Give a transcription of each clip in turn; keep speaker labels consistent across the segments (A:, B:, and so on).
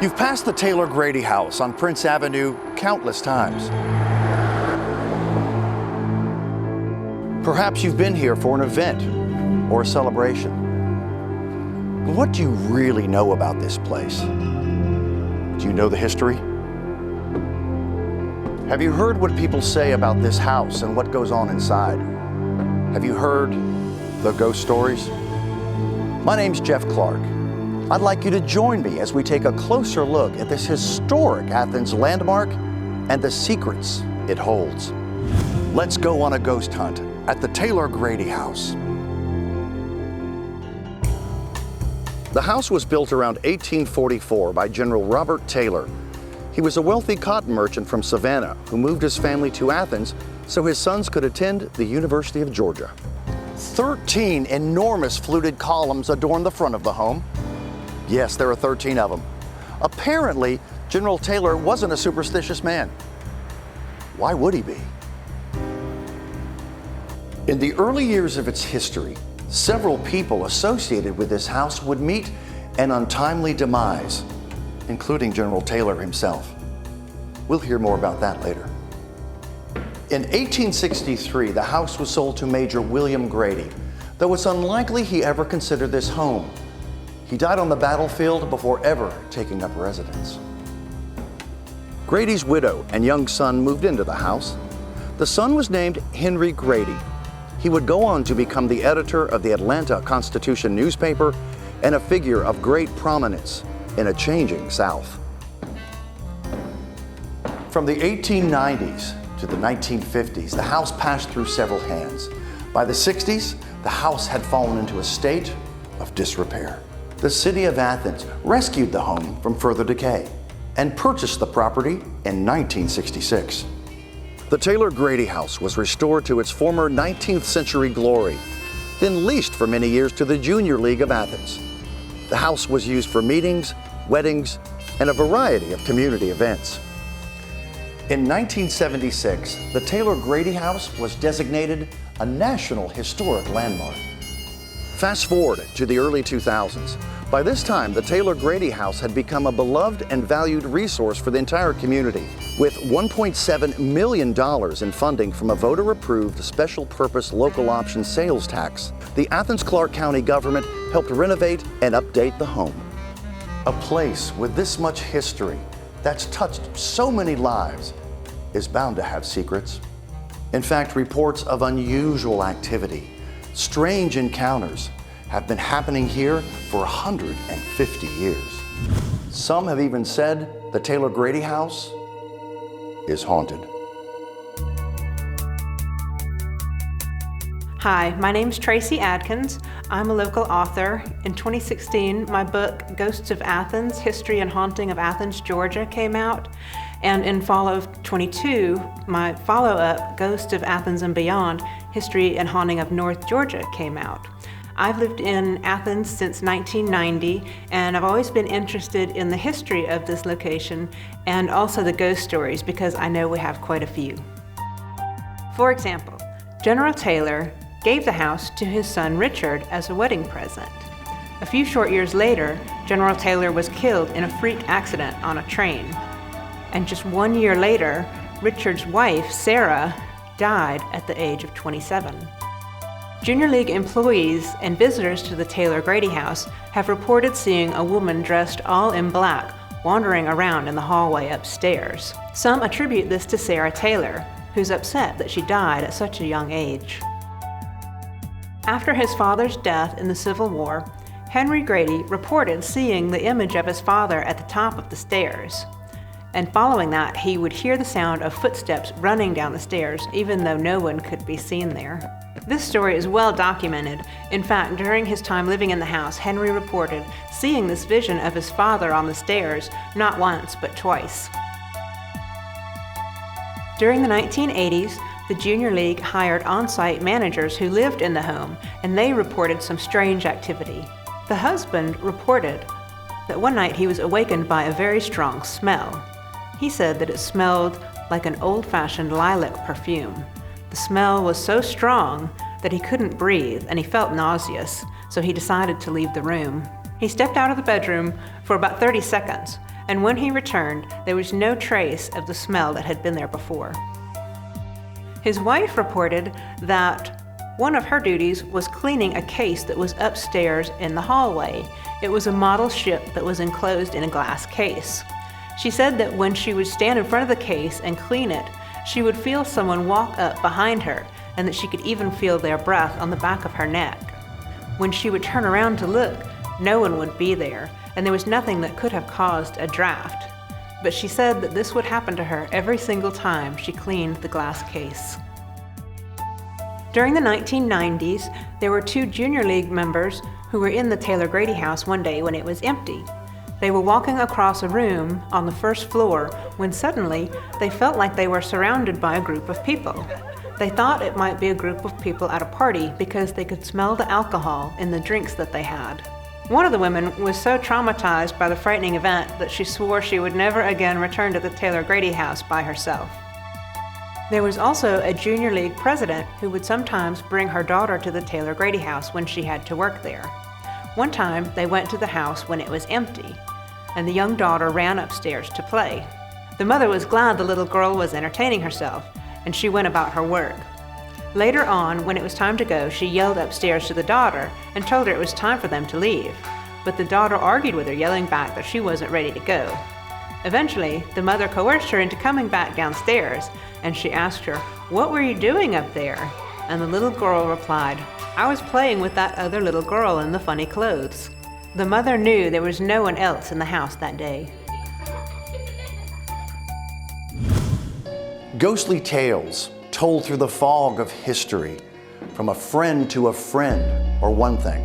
A: You've passed the Taylor Grady House on Prince Avenue countless times. Perhaps you've been here for an event or a celebration. But what do you really know about this place? Do you know the history? Have you heard what people say about this house and what goes on inside? Have you heard the ghost stories? My name's Jeff Clark. I'd like you to join me as we take a closer look at this historic Athens landmark and the secrets it holds. Let's go on a ghost hunt at the Taylor Grady House. The house was built around 1844 by General Robert Taylor. He was a wealthy cotton merchant from Savannah who moved his family to Athens so his sons could attend the University of Georgia. 13 enormous fluted columns adorn the front of the home. Yes, there are 13 of them. Apparently, General Taylor wasn't a superstitious man. Why would he be? In the early years of its history, several people associated with this house would meet an untimely demise, including General Taylor himself. We'll hear more about that later. In 1863, the house was sold to Major William Grady, though it's unlikely he ever considered this home. He died on the battlefield before ever taking up residence. Grady's widow and young son moved into the house. The son was named Henry Grady. He would go on to become the editor of the Atlanta Constitution newspaper and a figure of great prominence in a changing South. From the 1890s to the 1950s, the house passed through several hands. By the 60s, the house had fallen into a state of disrepair. The city of Athens rescued the home from further decay and purchased the property in 1966. The Taylor Grady House was restored to its former 19th century glory, then leased for many years to the Junior League of Athens. The house was used for meetings, weddings, and a variety of community events. In 1976, the Taylor Grady House was designated a National Historic Landmark. Fast forward to the early 2000s. By this time, the Taylor Grady House had become a beloved and valued resource for the entire community. With $1.7 million in funding from a voter-approved special purpose local option sales tax, the Athens-Clarke County government helped renovate and update the home. A place with this much history that's touched so many lives is bound to have secrets. In fact, reports of unusual activity, strange encounters, have been happening here for 150 years. Some have even said the Taylor Grady House is haunted.
B: Hi, my name's Tracy Adkins. I'm a local author. In 2016, my book, Ghosts of Athens, History and Haunting of Athens, Georgia, came out. And in fall of 22, my follow-up, Ghosts of Athens and Beyond, History and Haunting of North Georgia, came out. I've lived in Athens since 1990, and I've always been interested in the history of this location and also the ghost stories because I know we have quite a few. For example, General Taylor gave the house to his son Richard as a wedding present. A few short years later, General Taylor was killed in a freak accident on a train. And just 1 year later, Richard's wife, Sarah, died at the age of 27. Junior League employees and visitors to the Taylor Grady House have reported seeing a woman dressed all in black wandering around in the hallway upstairs. Some attribute this to Sarah Taylor, who's upset that she died at such a young age. After his father's death in the Civil War, Henry Grady reported seeing the image of his father at the top of the stairs. And following that, he would hear the sound of footsteps running down the stairs, even though no one could be seen there. This story is well documented. In fact, during his time living in the house, Henry reported seeing this vision of his father on the stairs not once, but twice. During the 1980s, the Junior League hired on-site managers who lived in the home, and they reported some strange activity. The husband reported that one night he was awakened by a very strong smell. He said that it smelled like an old-fashioned lilac perfume. The smell was so strong that he couldn't breathe and he felt nauseous, so he decided to leave the room. He stepped out of the bedroom for about 30 seconds and when he returned, there was no trace of the smell that had been there before. His wife reported that one of her duties was cleaning a case that was upstairs in the hallway. It was a model ship that was enclosed in a glass case. She said that when she would stand in front of the case and clean it, she would feel someone walk up behind her, and that she could even feel their breath on the back of her neck. When she would turn around to look, no one would be there, and there was nothing that could have caused a draft. But she said that this would happen to her every single time she cleaned the glass case. During the 1990s, there were 2 Junior League members who were in the Taylor Grady house one day when it was empty. They were walking across a room on the first floor when suddenly they felt like they were surrounded by a group of people. They thought it might be a group of people at a party because they could smell the alcohol in the drinks that they had. One of the women was so traumatized by the frightening event that she swore she would never again return to the Taylor Grady house by herself. There was also a Junior League president who would sometimes bring her daughter to the Taylor Grady house when she had to work there. One time, they went to the house when it was empty, and the young daughter ran upstairs to play. The mother was glad the little girl was entertaining herself, and she went about her work. Later on, when it was time to go, she yelled upstairs to the daughter and told her it was time for them to leave. But the daughter argued with her, yelling back that she wasn't ready to go. Eventually, the mother coerced her into coming back downstairs, and she asked her, "What were you doing up there?" And the little girl replied, "I was playing with that other little girl in the funny clothes." The mother knew there was no one else in the house that day.
A: Ghostly tales told through the fog of history, from a friend to a friend, or one thing.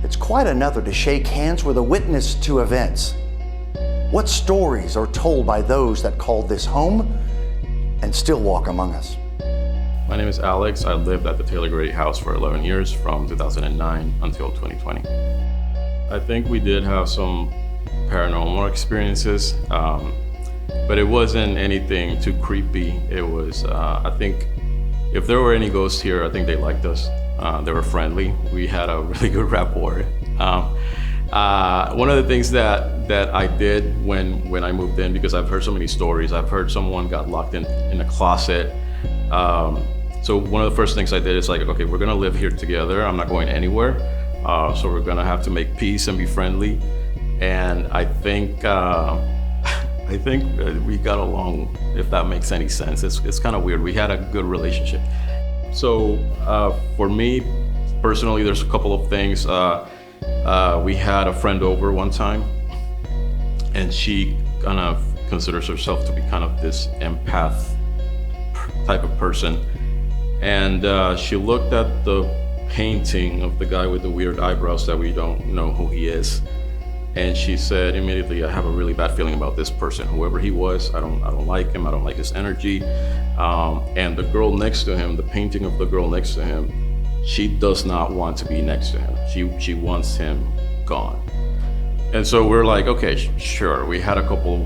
A: It's quite another to shake hands with a witness to events. What stories are told by those that call this home and still walk among us?
C: My name is Alex. I lived at the Taylor Grady house for 11 years, from 2009 until 2020. I think we did have some paranormal experiences, but it wasn't anything too creepy. It was, I think, if there were any ghosts here, I think they liked us. They were friendly. We had a really good rapport. One of the things that I did when I moved in, because I've heard so many stories, I've heard someone got locked in a closet. So one of the first things I did is like, okay, we're gonna live here together. I'm not going anywhere. So we're gonna have to make peace and be friendly. And I think we got along, if that makes any sense. It's kind of weird. We had a good relationship. So for me personally, there's a couple of things. We had a friend over one time, and she kind of considers herself to be kind of this empath type of person. And she looked at the painting of the guy with the weird eyebrows that we don't know who he is. And she said immediately, I have a really bad feeling about this person, whoever he was. I don't like him. I don't like his energy. And the girl next to him, the painting of the girl next to him, she does not want to be next to him. She wants him gone. And so we're like, okay, sure. We had a couple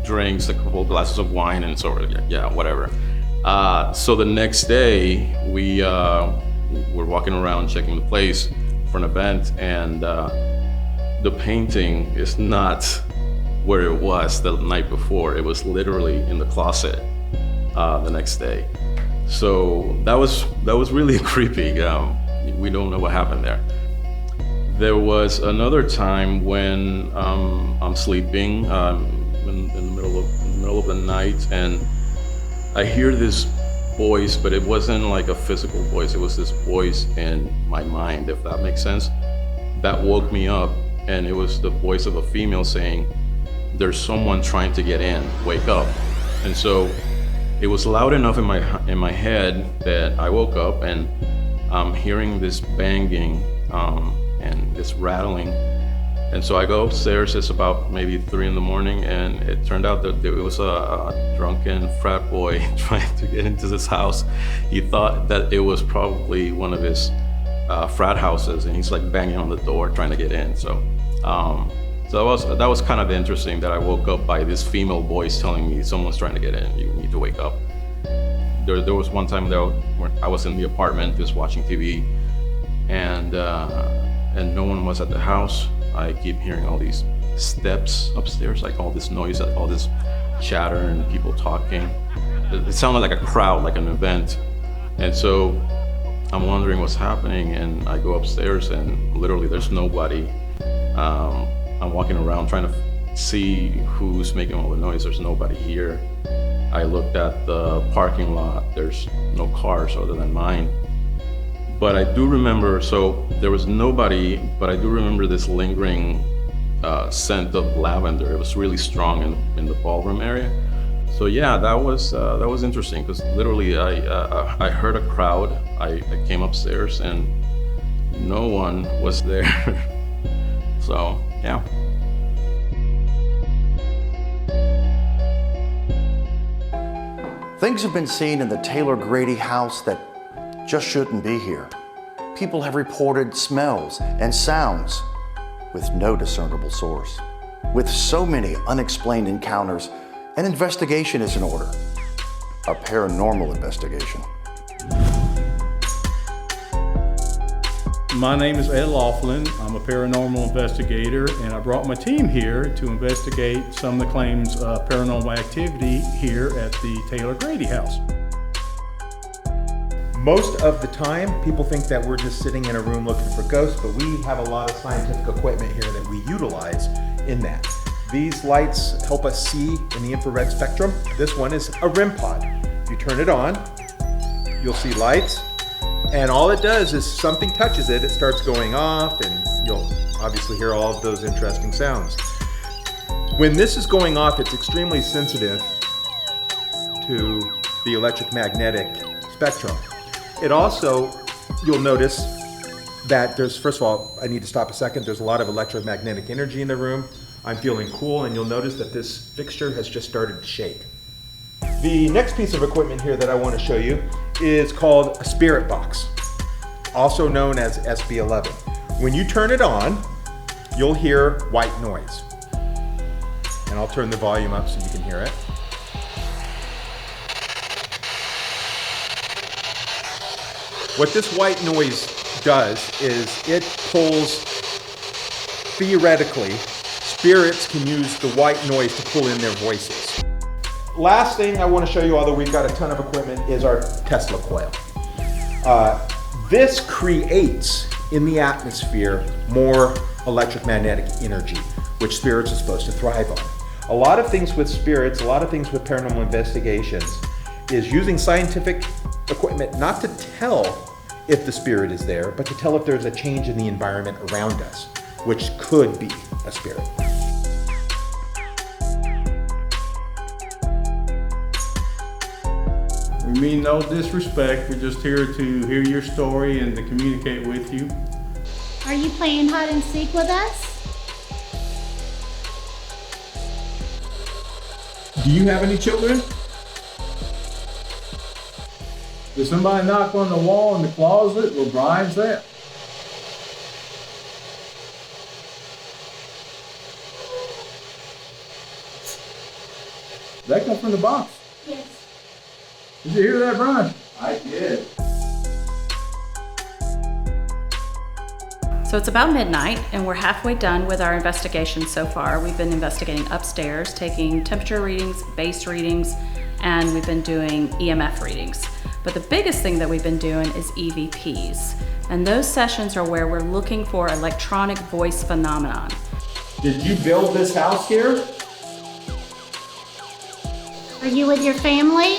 C: drinks, a couple glasses of wine, and so yeah, whatever. So the next day, we're walking around checking the place for an event, and the painting is not where it was the night before. It was literally in the closet the next day. So that was really creepy. We don't know what happened there. There was another time when I'm sleeping in the middle of the night, and I hear this voice, but it wasn't like a physical voice. It was this voice in my mind, if that makes sense, that woke me up. And it was the voice of a female saying, "There's someone trying to get in, wake up." And so it was loud enough in my head that I woke up, and I'm hearing this banging and this rattling. And so I go upstairs. It's about maybe 3 a.m, and it turned out that it was a drunken frat boy trying to get into this house. He thought that it was probably one of his frat houses, and he's like banging on the door trying to get in. So that was kind of interesting, that I woke up by this female voice telling me someone's trying to get in, you need to wake up. There was one time though where I was in the apartment just watching TV, and no one was at the house. I keep hearing all these steps upstairs, like all this noise, all this chatter and people talking. It sounded like a crowd, like an event. And so I'm wondering what's happening, and I go upstairs and literally there's nobody. I'm walking around trying to see who's making all the noise. There's nobody here. I looked at the parking lot. There's no cars other than mine. But I do remember, so there was nobody, but I do remember this lingering scent of lavender. It was really strong in the ballroom area. So yeah, that was interesting, because literally I heard a crowd. I came upstairs and no one was there. So yeah.
A: Things have been seen in the Taylor Grady house that just shouldn't be here. People have reported smells and sounds with no discernible source. With so many unexplained encounters, an investigation is in order. A paranormal investigation.
D: My name is Ed Laughlin. I'm a paranormal investigator, and I brought my team here to investigate some of the claims of paranormal activity here at the Taylor Grady house.
E: Most of the time, people think that we're just sitting in a room looking for ghosts, but we have a lot of scientific equipment here that we utilize in that. These lights help us see in the infrared spectrum. This one is a REM pod. If you turn it on, you'll see lights, and all it does is something touches it, it starts going off, and you'll obviously hear all of those interesting sounds. When this is going off, it's extremely sensitive to the electromagnetic spectrum. It also, you'll notice that first of all, I need to stop a second, there's a lot of electromagnetic energy in the room. I'm feeling cool, and you'll notice that this fixture has just started to shake. The next piece of equipment here that I want to show you is called a spirit box, also known as SB11. When you turn it on, you'll hear white noise. And I'll turn the volume up so you can hear it. What this white noise does is it pulls, theoretically, spirits can use the white noise to pull in their voices. Last thing I want to show you, although we've got a ton of equipment, is our Tesla coil. This creates in the atmosphere more electromagnetic energy, which spirits are supposed to thrive on. A lot of things with spirits, a lot of things with paranormal investigations, is using scientific equipment not to tell if the spirit is there, but to tell if there's a change in the environment around us, which could be a spirit.
D: We mean no disrespect. We're just here to hear your story and to communicate with you.
F: Are you playing hide and seek with us?
D: Do you have any children? Did somebody knock on the wall in the closet where Brian's at? Did that come from the box?
F: Yes.
D: Did you hear that, Brian?
A: I did.
G: So it's about midnight, and we're halfway done with our investigation so far. We've been investigating upstairs, taking temperature readings, base readings, and we've been doing EMF readings. But the biggest thing that we've been doing is EVPs. And those sessions are where we're looking for electronic voice phenomenon.
D: Did you build this house here?
F: Are you with your family?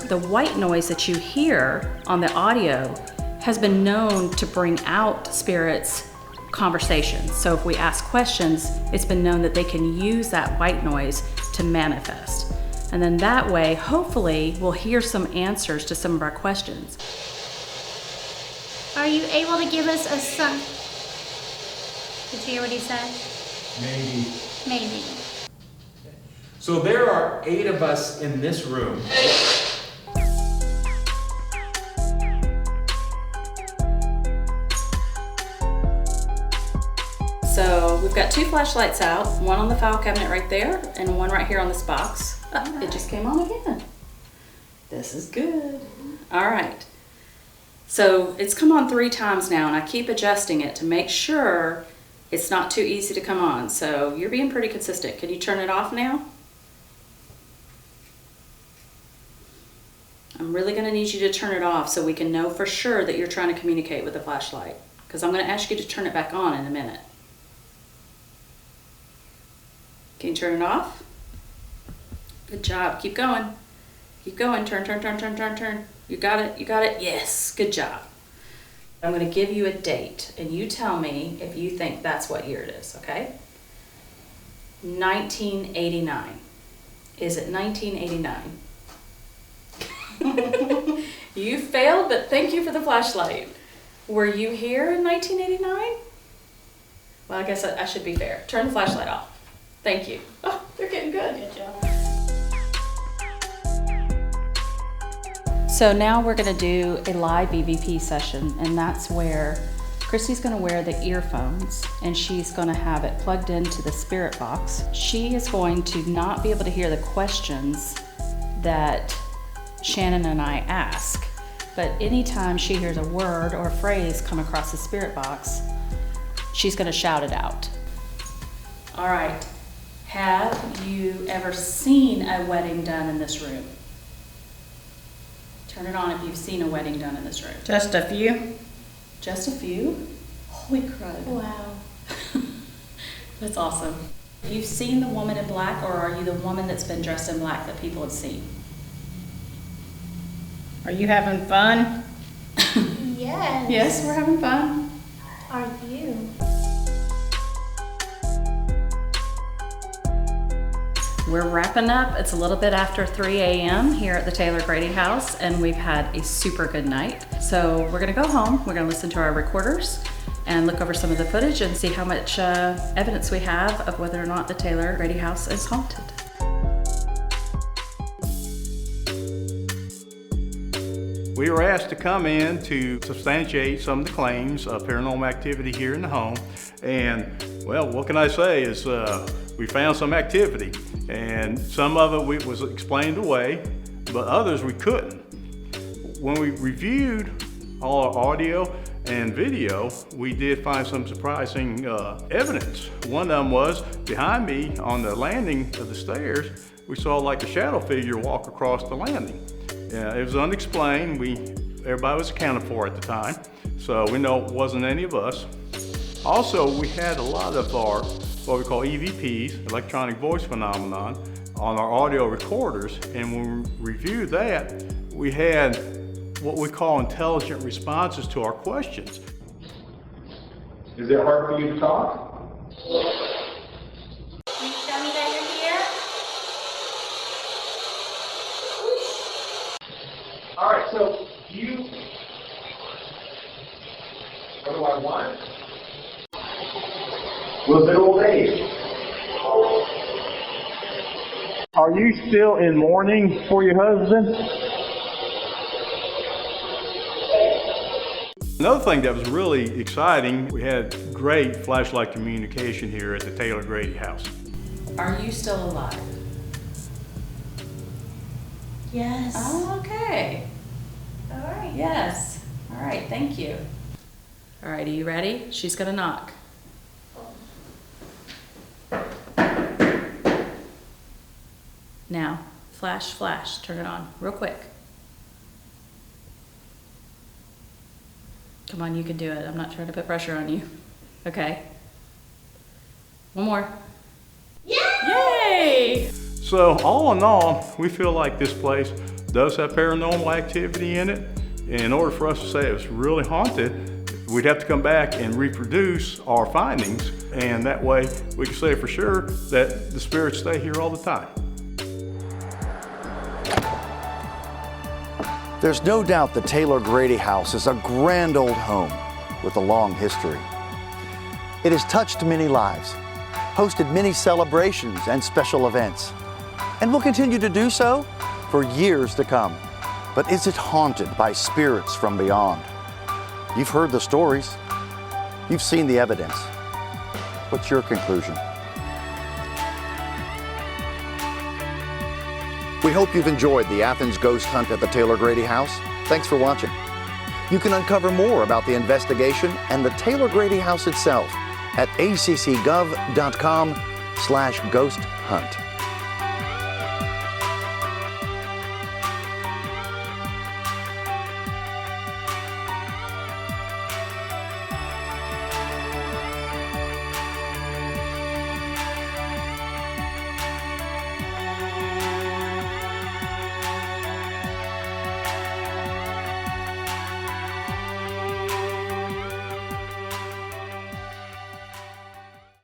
G: The white noise that you hear on the audio has been known to bring out spirits' conversations. So if we ask questions, it's been known that they can use that white noise to manifest. And then that way, hopefully, we'll hear some answers to some of our questions.
F: Are you able to give us a sign? Did you hear what he said?
E: Maybe.
F: Maybe.
E: So there are 8 of us in this room.
G: So we've got 2 flashlights out, one on the file cabinet right there, and one right here on this box. Oh, it just came on again. This is good. All right. So it's come on 3 times now, and I keep adjusting it to make sure it's not too easy to come on. So you're being pretty consistent. Can you turn it off now? I'm really going to need you to turn it off so we can know for sure that you're trying to communicate with the flashlight, because I'm going to ask you to turn it back on in a minute. Can you turn it off? Good job. Keep going. Keep going. Turn, turn, turn, turn, turn, turn. You got it. You got it. Yes. Good job. I'm going to give you a date, and you tell me if you think that's what year it is, okay? 1989. Is it 1989? You failed, but thank you for the flashlight. Were you here in 1989? Well, I guess I should be fair. Turn the flashlight off. Thank you. Oh, they're getting good. Good job. So now we're going to do a live EVP session, and that's where Christy's going to wear the earphones and she's going to have it plugged into the spirit box. She is going to not be able to hear the questions that Shannon and I ask, but anytime she hears a word or a phrase come across the spirit box, she's going to shout it out. All right. Have you ever seen a wedding done in this room? Turn it on if you've seen a wedding done in this room.
H: Just a few.
G: Just a few? Holy crud.
H: Wow.
G: That's awesome. Have you seen the woman in black, or are you the woman that's been dressed in black that people have seen?
H: Are you having fun?
F: Yes.
G: Yes, we're having fun.
F: Are you?
G: We're wrapping up. It's a little bit after 3 a.m. here at the Taylor Grady House, and we've had a super good night. So we're gonna go home, we're gonna listen to our recorders and look over some of the footage and see how much evidence we have of whether or not the Taylor Grady House is haunted.
D: We were asked to come in to substantiate some of the claims of paranormal activity here in the home. And, well, what can I say is we found some activity. And some of it was explained away, but others we couldn't. When we reviewed all our audio and video, we did find some surprising evidence. One of them was behind me on the landing of the stairs, we saw like a shadow figure walk across the landing. It was unexplained. Everybody was accounted for at the time, so we know it wasn't any of us. Also, we had a lot of our, what we call EVPs, electronic voice phenomenon, on our audio recorders, and when we reviewed that, we had what we call intelligent responses to our questions.
E: Is it hard for you to talk?
F: Can you show me that you're here?
E: All right, so what do I want? Was it old age?
I: Are you still in mourning for your husband?
D: Another thing that was really exciting, we had great flashlight communication here at the Taylor Grady House.
G: Are you still alive?
F: Yes.
G: Oh, okay.
F: All right.
G: Yes. All right, thank you. All right, are you ready? She's gonna knock. Now, flash, flash, turn it on real quick. Come on, you can do it. I'm not trying to put pressure on you. Okay. One more. Yay!
D: So all in all, we feel like this place does have paranormal activity in it. In order for us to say it was really haunted, we'd have to come back and reproduce our findings, and that way we can say for sure that the spirits stay here all the time.
A: There's no doubt the Taylor Grady House is a grand old home with a long history. It has touched many lives, hosted many celebrations and special events, and will continue to do so for years to come. But is it haunted by spirits from beyond? You've heard the stories. You've seen the evidence. What's your conclusion? We hope you've enjoyed the Athens Ghost Hunt at the Taylor Grady House. Thanks for watching. You can uncover more about the investigation and the Taylor Grady House itself at accgov.com/ghost hunt.